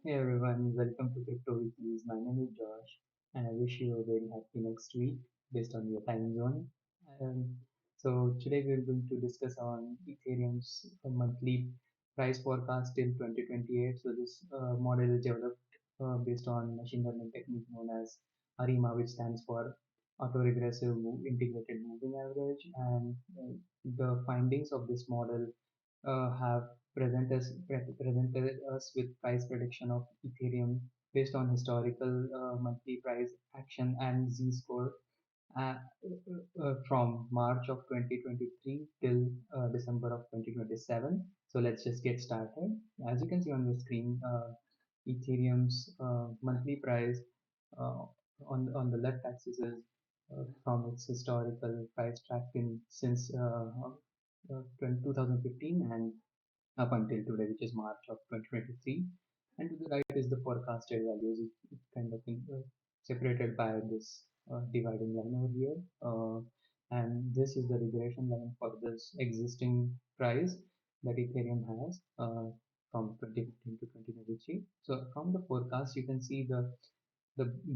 Hey everyone, welcome to Crypto Weeklies. My name is Josh, and I wish you a very happy next week based on your time zone. Um, so today we are going to discuss on Ethereum's monthly price forecast till 2028. So this model is developed based on machine learning technique known as ARIMA, which stands for Integrated Moving Average, and the findings of this model have presented us with price prediction of Ethereum based on historical monthly price action and z-score from March of 2023 till December of 2027. So let's just get started. As you can see on the screen, Ethereum's monthly price uh, on the left axis is from its historical price tracking since 2015 and up until today, which is March of 2023. And to the right is the forecasted values. It's kind of separated by this dividing line over here. And this is the regression line for this existing price that Ethereum has from 2015 to 2023. So from the forecast, you can see the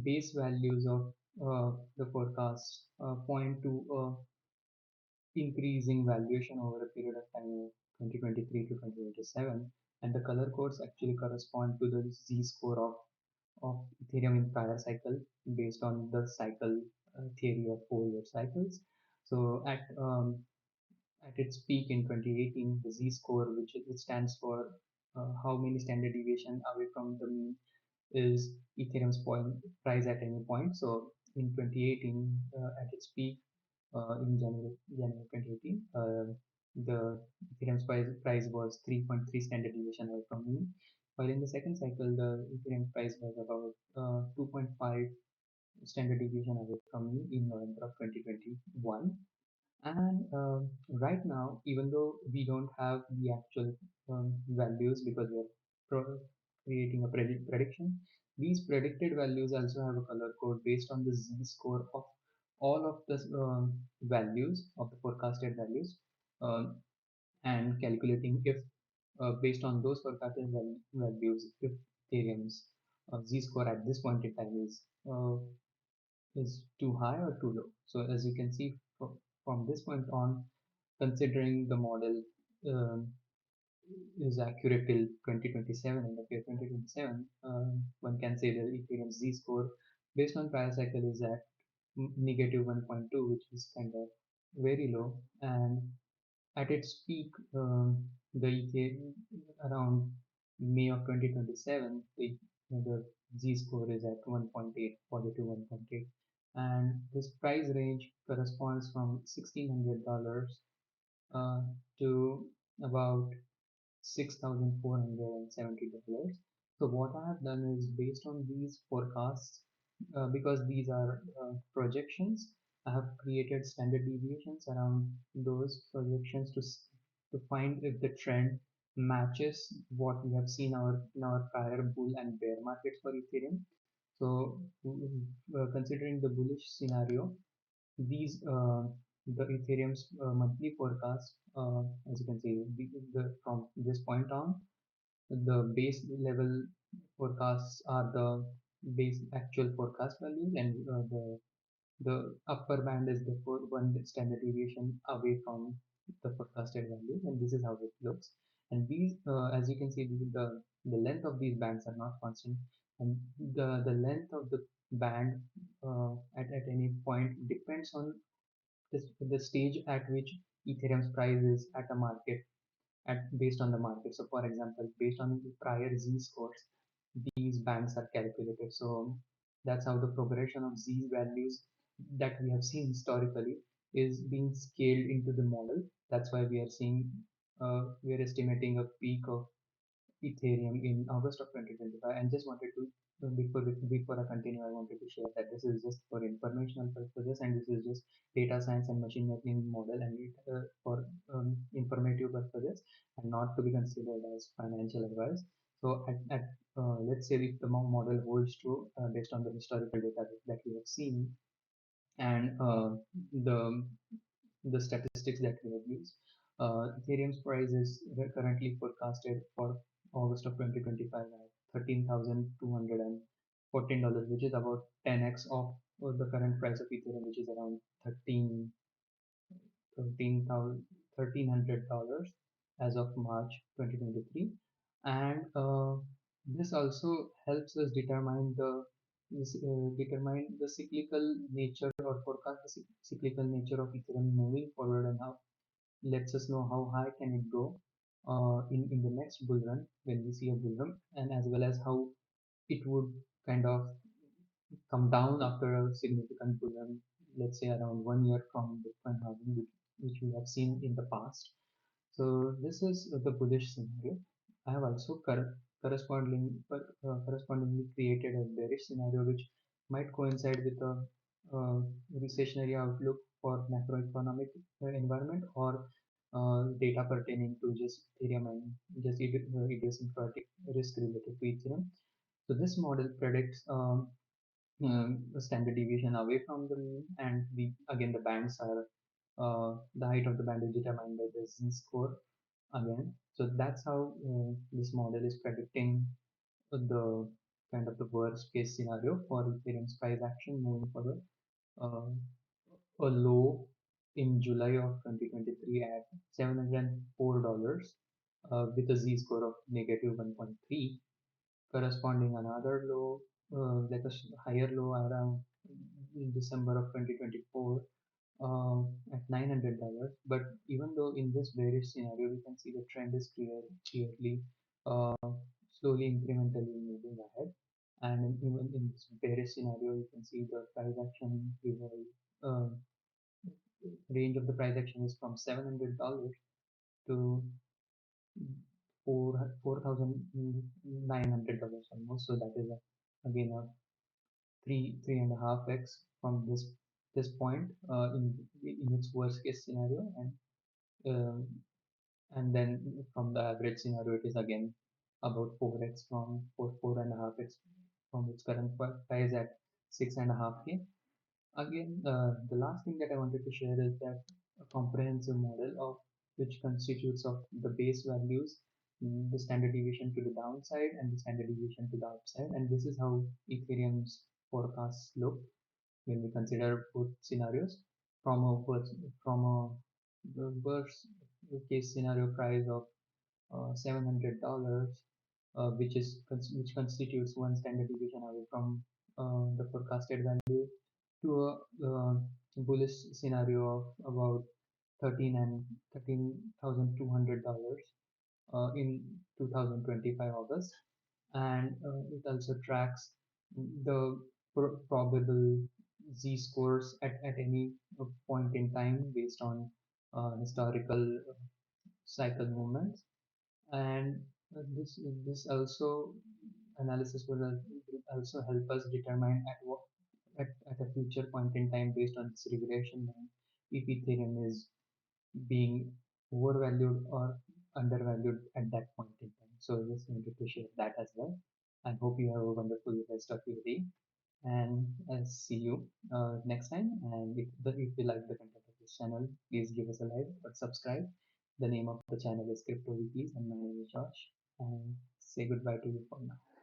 base values of the forecast point to increasing valuation over a period of time of 2023 to 2027, and the color codes actually correspond to the z-score of Ethereum in prior cycle based on the cycle theory of Fourier cycles. So at its peak in 2018, the z-score, which stands for how many standard deviation away from the mean is Ethereum's price at any point. So in 2018, at its peak, in January 2018. The Ethereum's price was 3.3 standard deviation away from mean, while in the second cycle, the Ethereum price was about 2.5 standard deviation away from mean in November of 2021. And right now, even though we don't have the actual values because we are creating a prediction, these predicted values also have a color code based on the z-score of all of the values of the forecasted values, um, and calculating if based on those forecasted values, if Ethereum's z-score at this point in time is too high or too low. So as you can see from this point on, considering the model um, is accurate till 2027, end of year 2027, one can say that Ethereum z-score based on prior cycle is at negative 1.2, which is kind of very low. And at its peak, the around May of 2027, the z-score is at 1.8, positive 1.8, and this price range corresponds from $1,600 uh, to about $6,470. So what I have done is based on these forecasts, because these are projections, I have created standard deviations around those projections to find if the trend matches what we have seen in our prior bull and bear markets for Ethereum. So considering the bullish scenario, these the Ethereum's monthly forecast, as you can see, from this point on, the base level forecasts are the base actual forecast values, and the upper band is the one standard deviation away from the forecasted value, and this is how it looks. And these, as you can see, the length of these bands are not constant, and the length of the band at any point depends on the stage at which Ethereum's price is at a market based on the market. So, for example, based on the prior Z scores, these bands are calculated. So that's how the progression of Z values that we have seen historically is being scaled into the model. That's why we are seeing we are estimating a peak of Ethereum in August of 2025. And just wanted to before I continue, I wanted to share that this is just for informational purposes, and this is just data science and machine learning model, and it for informative purposes, and not to be considered as financial advice. So let's say if the model holds true based on the historical data that we have seen, and the the statistics that we have used. Ethereum's price is currently forecasted for August of 2025 at $13,214, which is about 10x of the current price of Ethereum, which is around 1300 dollars as of March 2023. And this also helps us determine the cyclical nature, or forecast the cyclical nature of Ethereum moving forward, and how lets us know how high can it go in the next bull run, when we see a bull run, and as well as how it would kind of come down after a significant bull run, let's say around 1 year from Bitcoin halving, which we have seen in the past. So this is the bullish scenario. I have also correspondingly created a bearish scenario, which might coincide with a recessionary outlook for macroeconomic environment, or data pertaining to just Ethereum and just idiosyncratic risk related to Ethereum. So this model predicts the standard deviation away from the mean, and again the bands are the height of the band is determined by the z-score again. So that's how this model is predicting the kind of the worst case scenario for Ethereum's price action moving forward. Uh, a low in July of 2023 at $704 with a z-score of negative 1.3, corresponding another low, like a higher low around in December of 2024 uh, at $900. But even though in this bearish scenario, we can see the trend is clearly uh, slowly incrementally moving ahead. And even in this bearish scenario, you can see the price action uh, range of the price action is from $700 to $4,900 almost. So that is again a three and a half x from this point in its worst case scenario, um, and then from the average scenario, it is again about 4x from 4.5x from its current price at 6.5K. Again, the last thing that I wanted to share is that a comprehensive model of which constitutes of the base values, the standard deviation to the downside and the standard deviation to the upside, and this is how Ethereum's forecasts look when we consider both scenarios. From a worst case scenario price of $700, which constitutes one standard deviation away from the forecasted value, to a bullish scenario of about 13,200 dollars in 2025 August. And it also tracks the probable z scores at any point in time based on historical cycle movements. And this also analysis will also help us determine at a future point in time, based on this regression, if Ethereum is being overvalued or undervalued at that point in time. So I just wanted to share that as well. I hope you have a wonderful rest of your day, and I'll see you next time. And if you like the content of this channel, please give us a like or subscribe. The name of the channel is Crypto Weeklies, and my name is Josh. And say goodbye to you for now.